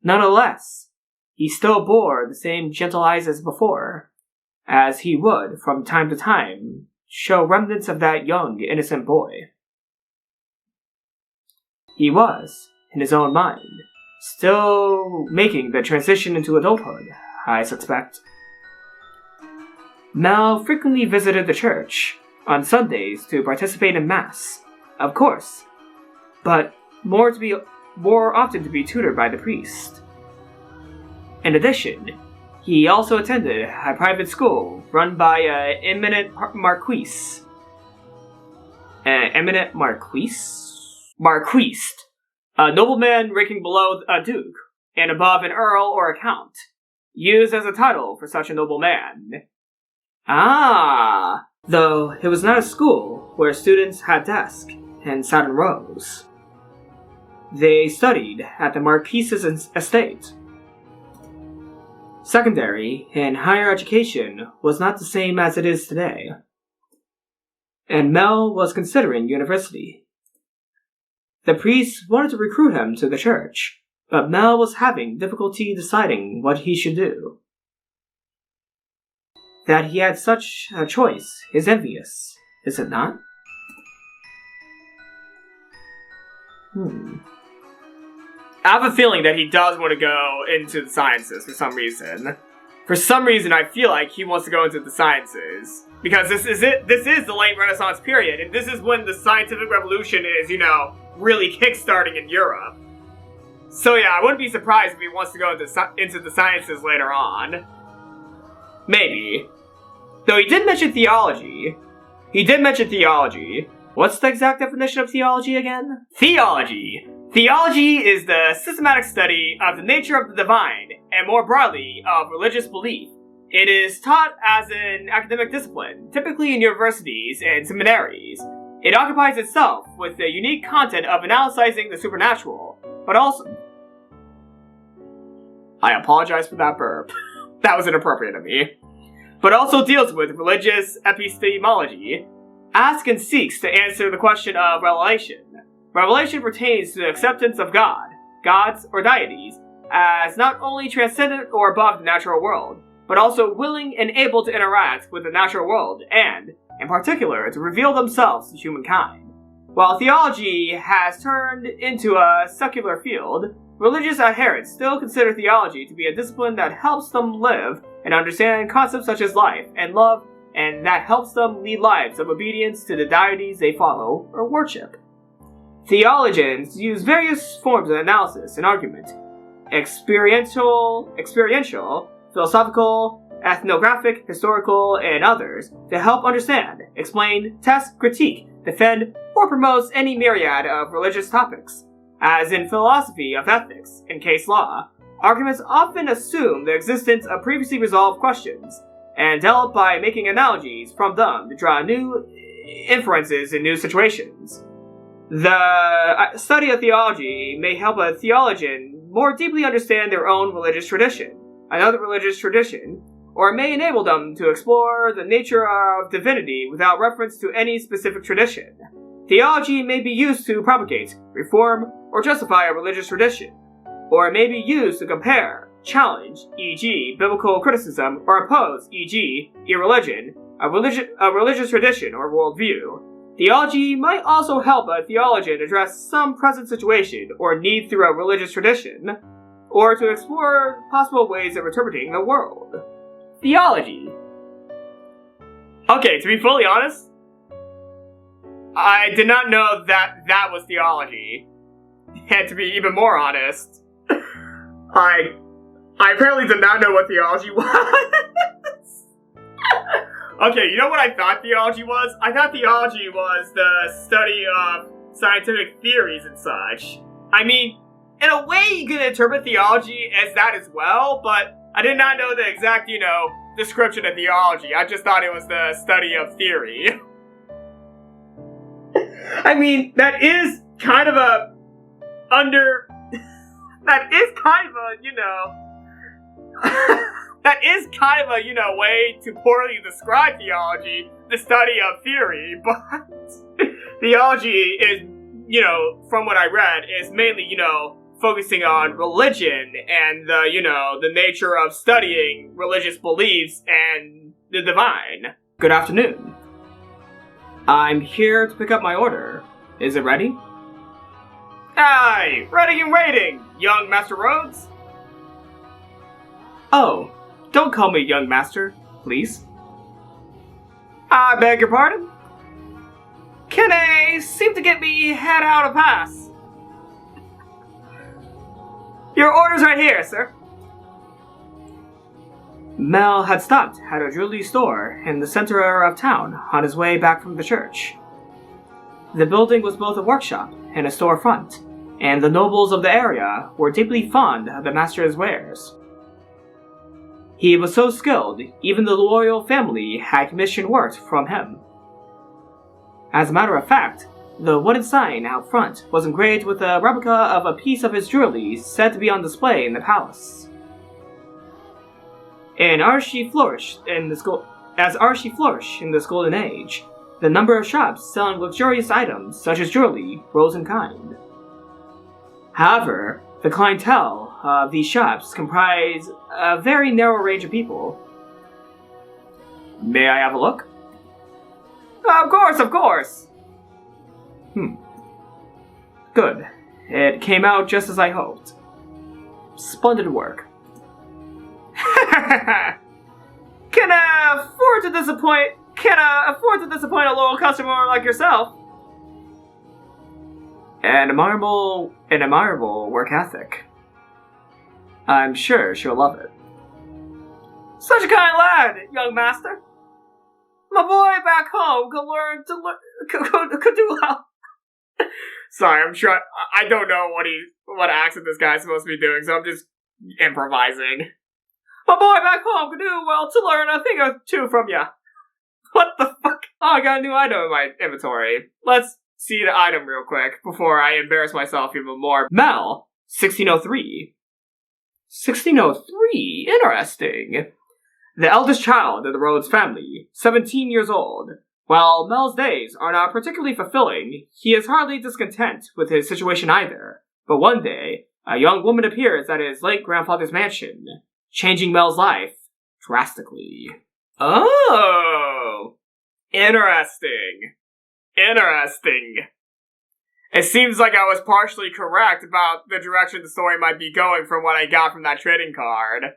Nonetheless, he still bore the same gentle eyes as before, as he would, from time to time, show remnants of that young, innocent boy. He was, in his own mind, still making the transition into adulthood, I suspect. Mell frequently visited the church on Sundays to participate in Mass, of course, but more often to be tutored by the priest. In addition, he also attended a private school run by an eminent marquise. Marquiste, a nobleman ranking below a duke and above an earl or a count, used as a title for such a nobleman. Ah, though it was not a school where students had desks and sat in rows. They studied at the Marquise's estate. Secondary and higher education was not the same as it is today, and Mell was considering university. The priest wanted to recruit him to the church, but Mell was having difficulty deciding what he should do. That he had such a choice is envious, is it not? I have a feeling that he does want to go into the sciences for some reason. For some reason, I feel like he wants to go into the sciences. Because this is the late Renaissance period, and this is when the scientific revolution is, really kickstarting in Europe. So yeah, I wouldn't be surprised if he wants to go into the sciences later on. Maybe. Though he did mention theology. What's the exact definition of theology again? Theology. Theology is the systematic study of the nature of the divine, and more broadly, of religious belief. It is taught as an academic discipline, typically in universities and seminaries. It occupies itself with the unique content of analyzing the supernatural, but also... I apologize for that burp. That was inappropriate of me. But also deals with religious epistemology, asks and seeks to answer the question of revelation. Revelation pertains to the acceptance of God, gods, or deities, as not only transcendent or above the natural world, but also willing and able to interact with the natural world and, in particular, to reveal themselves to humankind. While theology has turned into a secular field, religious adherents still consider theology to be a discipline that helps them live and understand concepts such as life and love, and that helps them lead lives of obedience to the deities they follow or worship. Theologians use various forms of analysis and argument, experiential, philosophical, ethnographic, historical, and others, to help understand, explain, test, critique, defend, or promote any myriad of religious topics. As in philosophy of ethics and case law, arguments often assume the existence of previously resolved questions, and develop by making analogies from them to draw new inferences in new situations. The study of theology may help a theologian more deeply understand their own religious tradition, another religious tradition, or may enable them to explore the nature of divinity without reference to any specific tradition. Theology may be used to propagate, reform, or justify a religious tradition, or it may be used to compare, challenge, e.g., biblical criticism, or oppose, e.g., irreligion, a religious tradition or worldview. Theology might also help a theologian address some present situation or need through a religious tradition, or to explore possible ways of interpreting the world. Theology. Okay, to be fully honest, I did not know that was theology. And to be even more honest, I apparently did not know what theology was. Okay, you know what I thought theology was? I thought theology was the study of scientific theories and such. I mean, in a way you can interpret theology as that as well, but I did not know the exact, description of theology. I just thought it was the study of theory. I mean, that is kind of a way to poorly describe theology, the study of theory, but theology is, from what I read, is mainly, focusing on religion and the nature of studying religious beliefs and the divine. Good afternoon. I'm here to pick up my order. Is it ready? Aye, ready and waiting, young Master Rhodes. Oh, don't call me young master, please. I beg your pardon? Kene seem to get me head out of pass. Your order's right here, sir. Mell had stopped at a jewelry store in the center of town on his way back from the church. The building was both a workshop and a storefront, and the nobles of the area were deeply fond of the master's wares. He was so skilled, even the royal family had commissioned work from him. As a matter of fact, the wooden sign out front was engraved with a replica of a piece of his jewelry said to be on display in the palace. As Archie flourished in this golden age, the number of shops selling luxurious items such as jewelry rose in kind. However, the clientele of these shops comprise a very narrow range of people. May I have a look? Of course! Good. It came out just as I hoped. Splendid work. Can I afford to disappoint a loyal customer like yourself? An admirable work ethic. I'm sure she'll love it. Such a kind lad, young master. My boy back home could do well. Sorry, I'm sure I don't know what accent this guy's supposed to be doing, so I'm just improvising. My boy back home could do well to learn a thing or two from ya. What the fuck? Oh, I got a new item in my inventory. Let's see the item real quick before I embarrass myself even more. Mell, 1603. 1603? Interesting. The eldest child of the Rhodes family, 17 years old. While Mell's days are not particularly fulfilling, he is hardly discontent with his situation either. But one day, a young woman appears at his late grandfather's mansion, changing Mell's life drastically. Oh! Interesting. It seems like I was partially correct about the direction the story might be going from what I got from that trading card.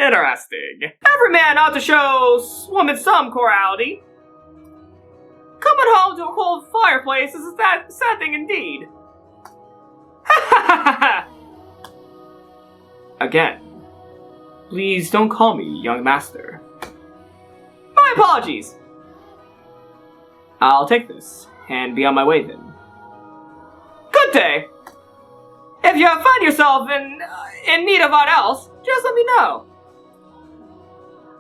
Interesting. Every man ought to show woman some cordiality. Coming home to a cold fireplace is a sad thing indeed. Again, please don't call me young master. My apologies. I'll take this and be on my way then. Good day. If you find yourself in need of aught else, just let me know.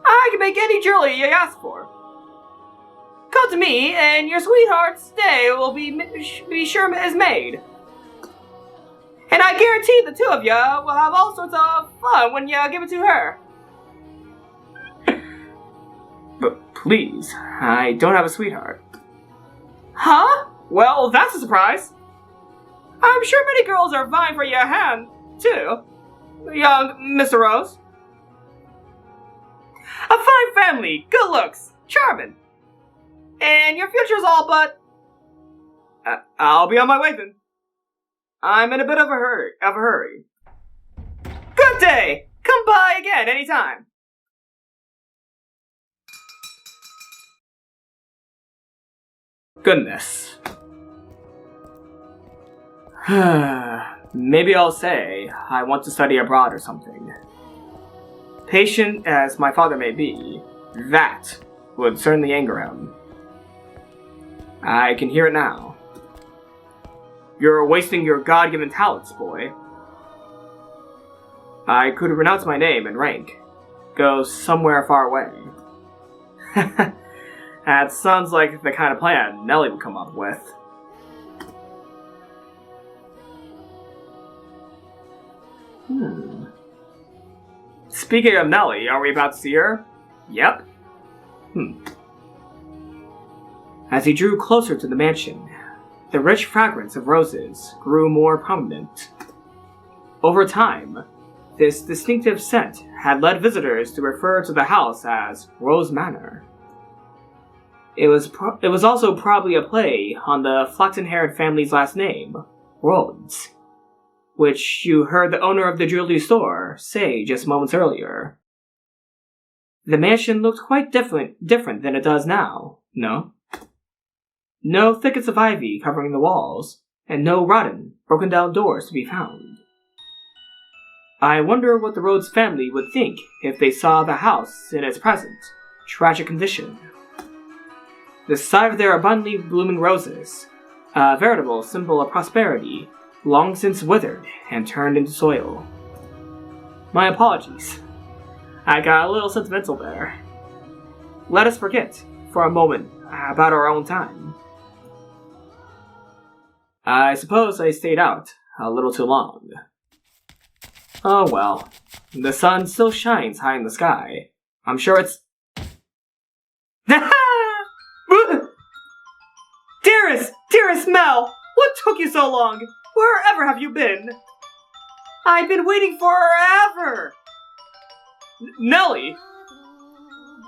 I can make any jewelry you ask for. Come to me, and your sweetheart's day will be sure is made. And I guarantee the two of you will have all sorts of fun when you give it to her. But please, I don't have a sweetheart. Huh? Well, that's a surprise. I'm sure many girls are vying for your hand, too, young Mr. Rose. A fine family, good looks, charming. And your future's all but... I'll be on my way then. I'm in a bit of a hurry. Good day! Come by again anytime. Goodness. Maybe I'll say I want to study abroad or something. Patient as my father may be, that would certainly anger him. I can hear it now. You're wasting your God-given talents, boy. I could renounce my name and rank, go somewhere far away. That sounds like the kind of plan Nellie would come up with. Speaking of Nellie, are we about to see her? Yep. As he drew closer to the mansion, the rich fragrance of roses grew more prominent. Over time, this distinctive scent had led visitors to refer to the house as Rose Manor. It was also probably a play on the flaxen-haired family's last name, Rhodes, which you heard the owner of the jewelry store say just moments earlier. The mansion looked quite different than it does now, no? No thickets of ivy covering the walls, and no rotten, broken-down doors to be found. I wonder what the Rhodes family would think if they saw the house in its present, tragic condition. The sight of their abundantly blooming roses, a veritable symbol of prosperity, long since withered and turned into soil. My apologies. I got a little sentimental there. Let us forget, for a moment, about our own time. I suppose I stayed out a little too long. Oh well, the sun still shines high in the sky. I'm sure it's... Dearest Mell, what took you so long? Wherever have you been? I've been waiting forever! Nellie!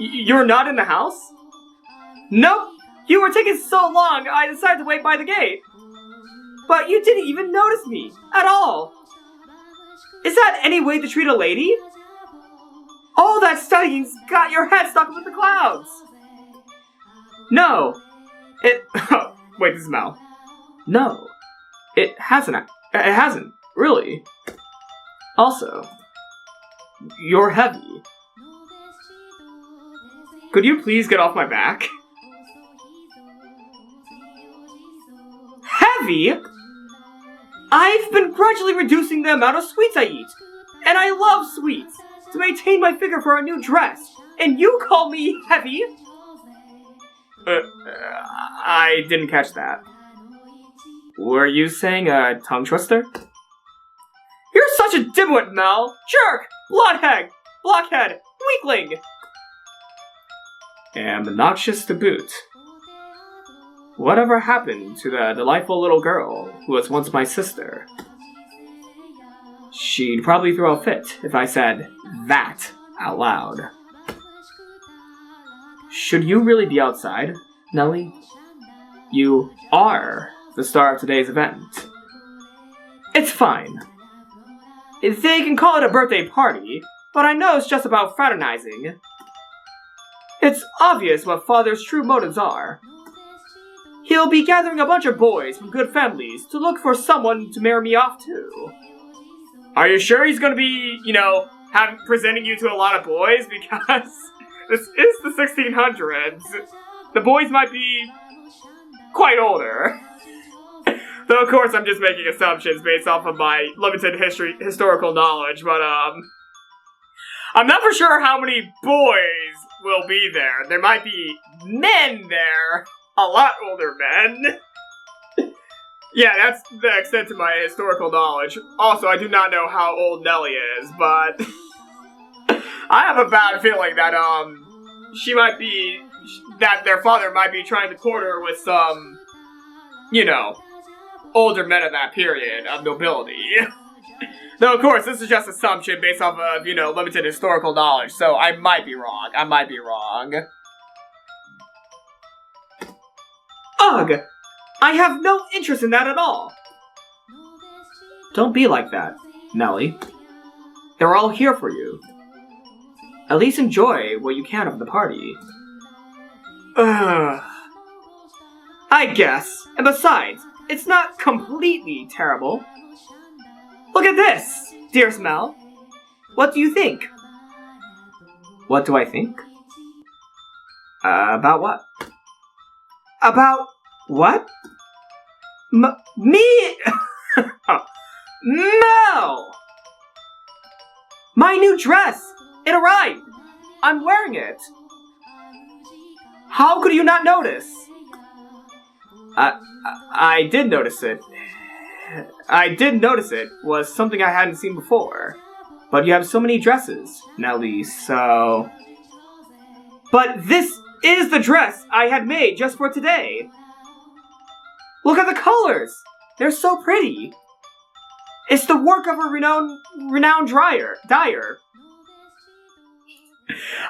You're not in the house? Nope! You were taking so long, I decided to wait by the gate. But you didn't even notice me, at all. Is that any way to treat a lady? All that studying's got your head stuck with the clouds. No. Oh, wait, this is Mell. No. It hasn't, really. Also, you're heavy. Could you please get off my back? Heavy? I've been gradually reducing the amount of sweets I eat. And I love sweets, to maintain my figure for a new dress. And you call me heavy? I didn't catch that. Were you saying a tongue twister? You're such a dimwit, Mell! Jerk! Blockhead! Weakling! And obnoxious to boot. Whatever happened to the delightful little girl who was once my sister? She'd probably throw a fit if I said that out loud. Should you really be outside, Nellie? You are the star of today's event. It's fine. They can call it a birthday party, but I know it's just about fraternizing. It's obvious what Father's true motives are. He'll be gathering a bunch of boys from good families to look for someone to marry me off to. Are you sure he's gonna be, presenting you to a lot of boys? Because this is the 1600s. The boys might be quite older. Though, of course, I'm just making assumptions based off of my limited historical knowledge, but, I'm not for sure how many boys will be there. There might be men there. A lot older men. Yeah, that's the extent of my historical knowledge. Also, I do not know how old Nellie is, but I have a bad feeling that, she might be, that their father might be trying to court her with some, you know, older men of that period of nobility. Though, of course, this is just assumption based off of, you know, limited historical knowledge, so I might be wrong. Ugh! I have no interest in that at all. Don't be like that, Nellie. They're all here for you. At least enjoy what you can of the party. Ugh. I guess. And besides, it's not completely terrible. Look at this, dearest Mell. What do you think? What do I think? About what? About what? Me? Oh. Mell! My new dress! It arrived! I'm wearing it! How could you not notice? I did notice it. I did notice it was something I hadn't seen before. But you have so many dresses, Nellie, so... But this is the dress I had made just for today! Look at the colors! They're so pretty! It's the work of a renowned dyer.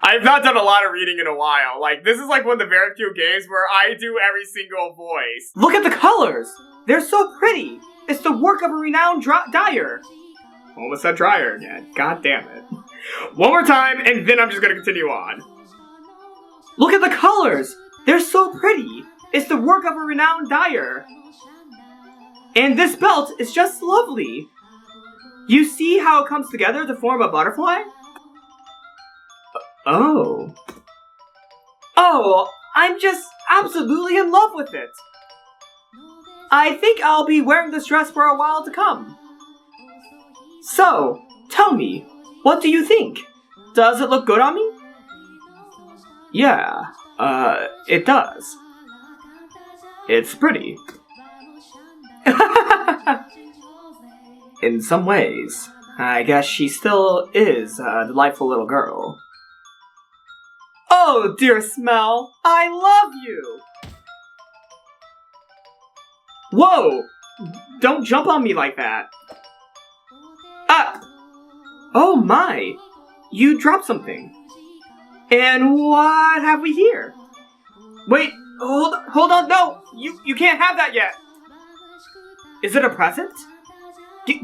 I've not done a lot of reading in a while. Like, this is like one of the very few games where I do every single voice. Look at the colors! They're so pretty! It's the work of a renowned dyer. Almost said dryer again. God damn it. One more time, and then I'm just gonna continue on. Look at the colors! They're so pretty! It's the work of a renowned dyer. And this belt is just lovely. You see how it comes together to form a butterfly? Oh. Oh, I'm just absolutely in love with it. I think I'll be wearing this dress for a while to come. So, tell me, what do you think? Does it look good on me? Yeah, it does. It's pretty. In some ways, I guess she still is a delightful little girl. Oh, dearest Mell, I love you! Whoa! Don't jump on me like that. Oh my! You dropped something. And what have we here? Wait, hold on, no! You can't have that yet! Is it a present?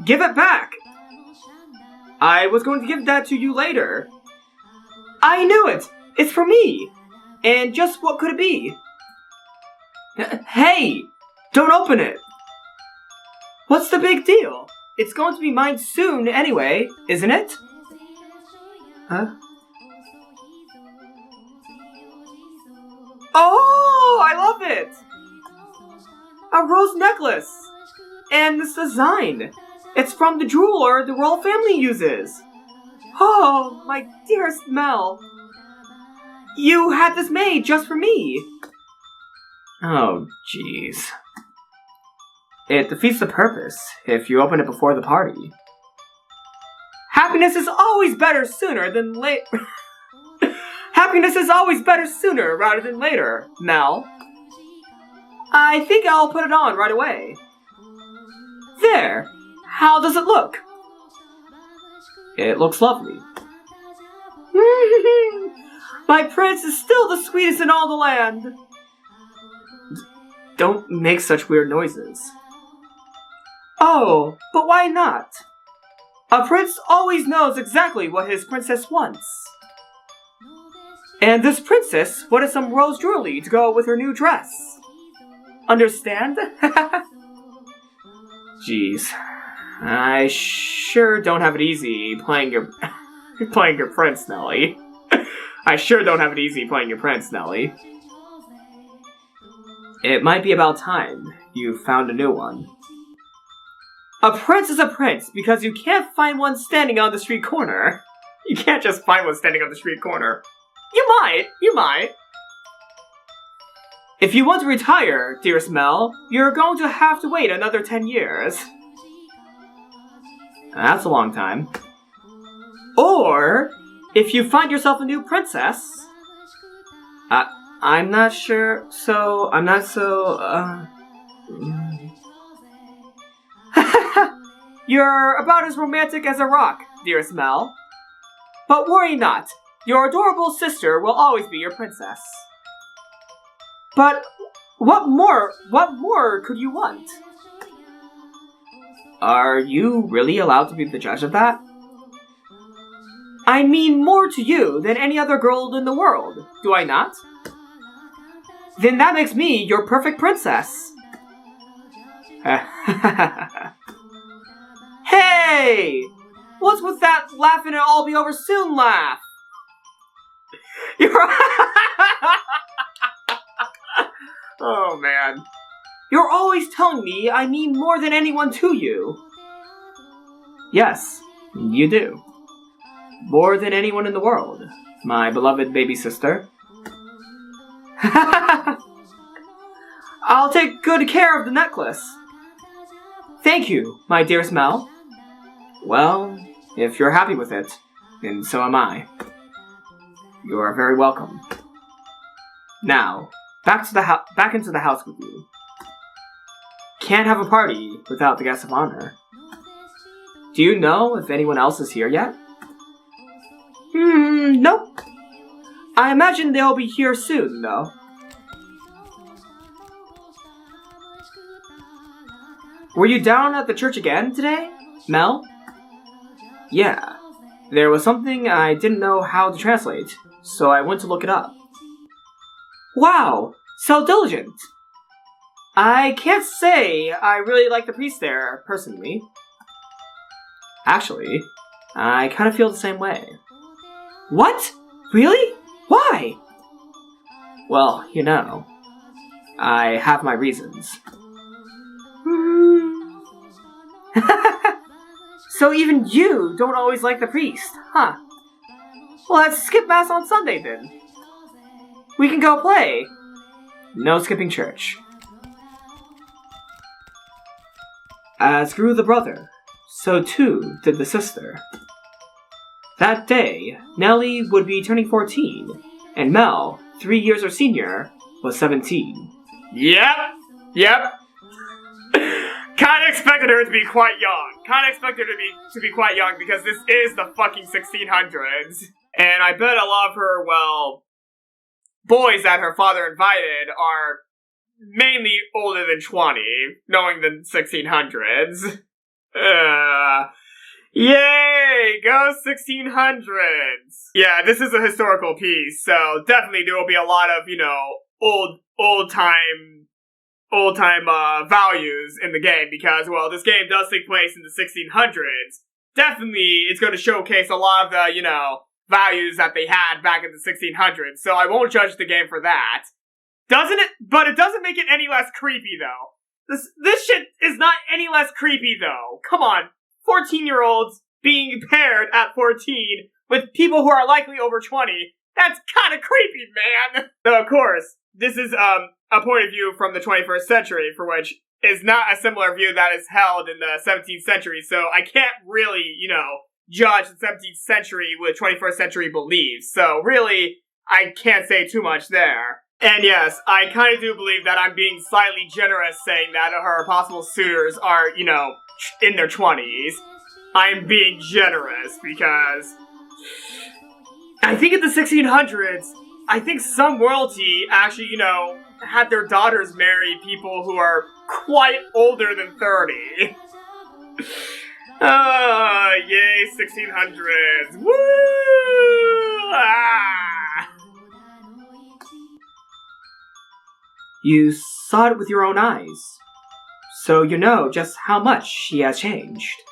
Give it back! I was going to give that to you later. I knew it! It's for me! And just what could it be? Hey! Don't open it! What's the big deal? It's going to be mine soon anyway, isn't it? Huh? Oh, I love it! A rose necklace! And this design! It's from the jeweler the royal family uses! Oh, my dearest Mell! You had this made just for me! Oh, jeez. It defeats the purpose if you open it before the party. Happiness is always better sooner than later. Happiness is always better sooner rather than later, Mell. I think I'll put it on right away. There! How does it look? It looks lovely. My prince is still the sweetest in all the land! Don't make such weird noises. Oh, but why not? A prince always knows exactly what his princess wants. And this princess wanted some rose jewelry to go with her new dress. Understand? Jeez. I sure don't have it easy playing your prince, Nellie. I sure don't have it easy playing your prince, Nellie. It might be about time you found a new one. A prince is a prince because you can't find one standing on the street corner. You can't just find one standing on the street corner. You might. If you want to retire, dearest Mell, you're going to have to wait another 10 years. That's a long time. Or, if you find yourself a new princess... I'm not sure, so... I'm not so, You're about as romantic as a rock, dearest Mell. But worry not. Your adorable sister will always be your princess. But what more could you want? Are you really allowed to be the judge of that? I mean more to you than any other girl in the world, do I not? Then that makes me your perfect princess. Hey! What's with that laughing and all be over soon laugh? Oh, man. You're always telling me I mean more than anyone to you. Yes, you do. More than anyone in the world, my beloved baby sister. I'll take good care of the necklace. Thank you, my dearest Mell. Well, if you're happy with it, then so am I. You are very welcome. Now, back into the house with you. Can't have a party without the guest of honor. Do you know if anyone else is here yet? Nope. I imagine they'll be here soon, though. Were you down at the church again today, Mell? Yeah. There was something I didn't know how to translate, so I went to look it up. Wow, so diligent. I can't say I really like the priest there, personally. Actually, I kind of feel the same way. What? Really? Why? Well, you know, I have my reasons. So even you don't always like the priest, huh? Well, let's skip Mass on Sunday then. We can go play. No skipping church. As grew the brother, so too did the sister. That day, Nellie would be turning 14, and Mell, 3 years her senior, was 17. Yep. Kinda expected her to be quite young. Because this is the fucking 1600s. And I bet a lot of her, boys that her father invited are mainly older than 20, knowing the 1600s. Yay! Go 1600s! Yeah, this is a historical piece, so definitely there will be a lot of, old time values in the game, because, this game does take place in the 1600s. Definitely, it's going to showcase a lot of the, values that they had back in the 1600s, so I won't judge the game for that. Doesn't it? But it doesn't make it any less creepy, though. This shit is not any less creepy, though. Come on. 14-year-olds being paired at 14 with people who are likely over 20. That's kind of creepy, man. Though, of course, this is, a point of view from the 21st century, for which is not a similar view that is held in the 17th century, so I can't really, judge the 17th century with 21st century beliefs, so really, I can't say too much there. And yes, I kind of do believe that I'm being slightly generous saying that her possible suitors are, in their 20s. I'm being generous because I think in the 1600s, I think some royalty actually, had their daughters marry people who are quite older than 30. Yay, 1600s. Woo! Ah! You saw it with your own eyes, so you know just how much she has changed.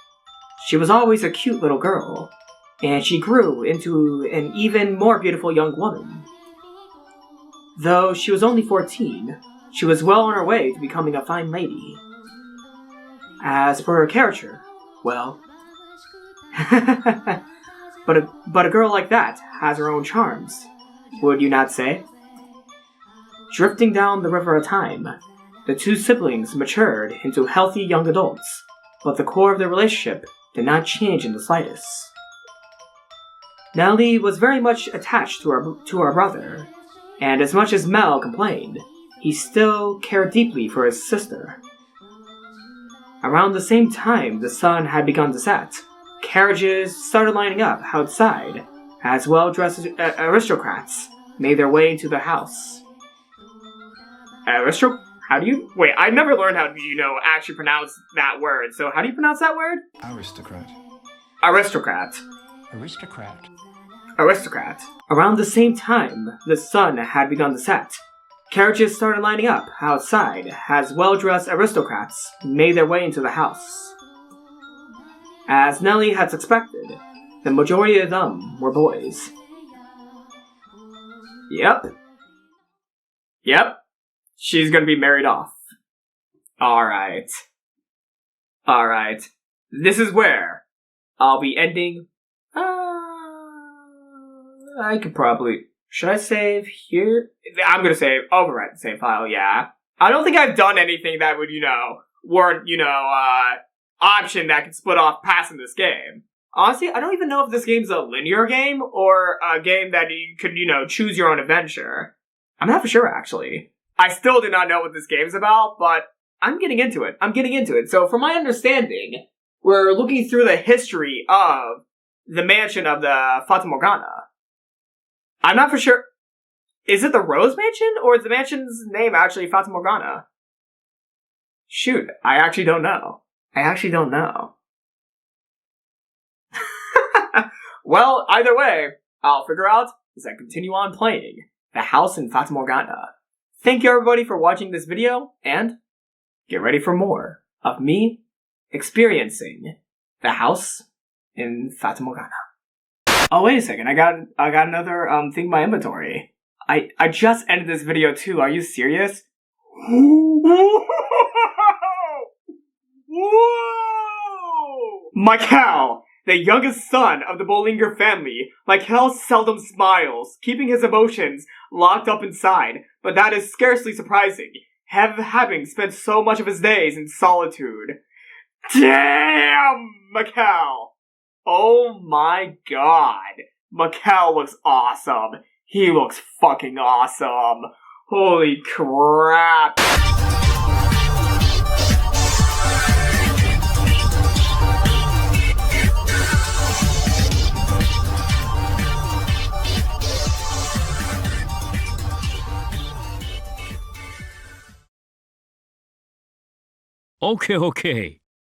She was always a cute little girl, and she grew into an even more beautiful young woman. Though she was only 14, she was well on her way to becoming a fine lady. As for her character, well... but a girl like that has her own charms, would you not say? Drifting down the river of time, the two siblings matured into healthy young adults, but the core of their relationship did not change in the slightest. Nellie was very much attached to her brother, and as much as Mell complained, he still cared deeply for his sister. Around the same time the sun had begun to set, carriages started lining up outside, as well-dressed aristocrats made their way into the house. How do you... Wait, I never learned how to, actually pronounce that word, so how do you pronounce that word? Aristocrat. Aristocrat. Aristocrat. Aristocrat. Around the same time the sun had begun to set, carriages started lining up outside as well-dressed aristocrats made their way into the house. As Nellie had suspected, the majority of them were boys. Yep. She's gonna be married off. Alright. This is where I'll be ending. I could probably... Should I save here? I'm gonna save. Overwrite the save file, yeah. I don't think I've done anything that would, warrant, option that could split off passing this game. Honestly, I don't even know if this game's a linear game or a game that you could, choose your own adventure. I'm not for sure, actually. I still do not know what this game's about, but I'm getting into it. So, from my understanding, we're looking through the history of the mansion of the Fata Morgana. I'm not for sure. Is it the Rose Mansion, or is the mansion's name actually Fata Morgana? Shoot, I actually don't know. Well, either way, I'll figure out as I continue on playing The House in Fata Morgana. Thank you everybody for watching this video, and get ready for more of me experiencing The House in Fata Morgana. Oh, wait a second, I got another thing in my inventory. I just ended this video too, are you serious? Whoa! Michael, the youngest son of the Bollinger family, Michael seldom smiles, keeping his emotions locked up inside, but that is scarcely surprising, having spent so much of his days in solitude. Damn, Michael! Oh my god. Michael looks awesome. He looks fucking awesome. Holy crap. Okay.